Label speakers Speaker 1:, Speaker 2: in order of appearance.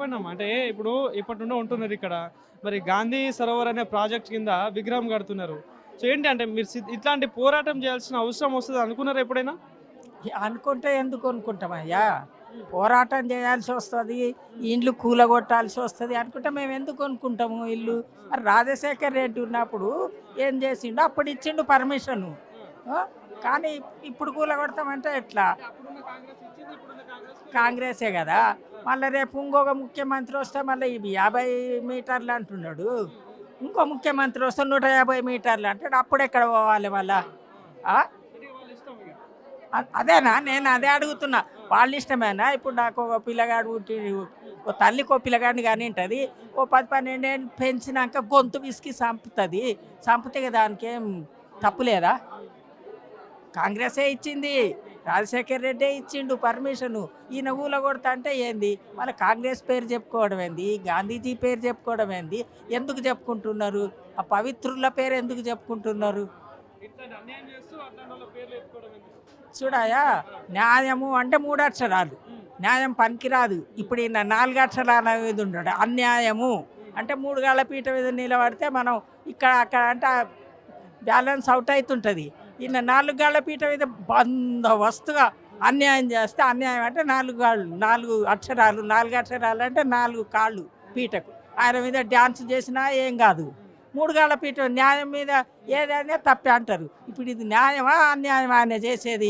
Speaker 1: చెప్పండి అమ్మా, అంటే ఇప్పుడు ఇప్పటి నుండి ఉంటున్నారు ఇక్కడ, మరి గాంధీ సరోవర్ అనే ప్రాజెక్ట్ కింద విగ్రహం కడుతున్నారు. సో ఏంటి అంటే మీరు ఇట్లాంటి పోరాటం చేయాల్సిన అవసరం వస్తుంది అనుకున్నారు ఎప్పుడైనా?
Speaker 2: అనుకుంటే ఎందుకు అనుకుంటామయ్యా? పోరాటం చేయాల్సి వస్తుంది, ఇండ్లు కూలగొట్టాల్సి వస్తుంది అనుకుంటే మేము ఎందుకు అనుకుంటాము ఇల్లు? మరి రాజశేఖర్ రెడ్డి ఉన్నప్పుడు ఏం చేసిండు? అప్పుడు ఇచ్చిండు పర్మిషను. ఆ? కానీ ఇప్పుడు కూలగొడతామంటే ఎట్లా? కాంగ్రెసే కదా. మళ్ళీ రేపు ఇంకొక ముఖ్యమంత్రి వస్తే మళ్ళీ ఇవి 50 మీటర్లు అంటున్నాడు, ఇంకో ముఖ్యమంత్రి వస్తే 150 మీటర్లు అంటాడు. అప్పుడు ఎక్కడ పోవాలి మళ్ళా? ఆ? అదేనా, నేను అదే అడుగుతున్నా. వాళ్ళ ఇష్టమేనా? ఇప్పుడు నాకు ఒక పిల్లగాడు పుట్టి, ఓ తల్లికి ఓ పిల్లగాడిని కానీ ఉంటుంది, ఓ 10-12 ఏళ్ళు పెంచినాక గొంతు విసికి చంపుతుంది. చంపితే దానికి ఏం తప్పు లేదా? కాంగ్రెసే ఇచ్చింది, రాజశేఖర్ రెడ్డే ఇచ్చిండు పర్మిషను. ఈయన ఊళ్ళో కొడతా అంటే ఏంది? మళ్ళీ కాంగ్రెస్ పేరు చెప్పుకోవడం ఏంది? గాంధీజీ పేరు చెప్పుకోవడం ఏంది? ఎందుకు చెప్పుకుంటున్నారు? ఆ పవిత్రుల పేరు ఎందుకు చెప్పుకుంటున్నారు? చూడాయా, న్యాయము అంటే 3 అక్షరాలు, న్యాయం పనికిరాదు. ఇప్పుడు ఈయన 4 అక్షరాల మీద ఉన్నాడు. అన్యాయము అంటే 3 గాళ్ళ పీట మీద నిలబడితే మనం ఇక్కడ అక్కడ అంటే బ్యాలెన్స్ అవుట్ అవుతుంటుంది. ఈయన 4 గాళ్ళ పీట మీద బందోబస్తుగా అన్యాయం చేస్తే, అన్యాయం అంటే 4 గాళ్ళు, 4 అక్షరాలు, 4 అక్షరాలు అంటే 4 కాళ్ళు పీటకు. ఆయన మీద డ్యాన్స్ చేసినా ఏం కాదు. 3 గాళ్ళ పీట న్యాయం మీద ఏదైనా తప్పే అంటారు. ఇప్పుడు ఇది న్యాయమా అన్యాయమా ఆయన చేసేది?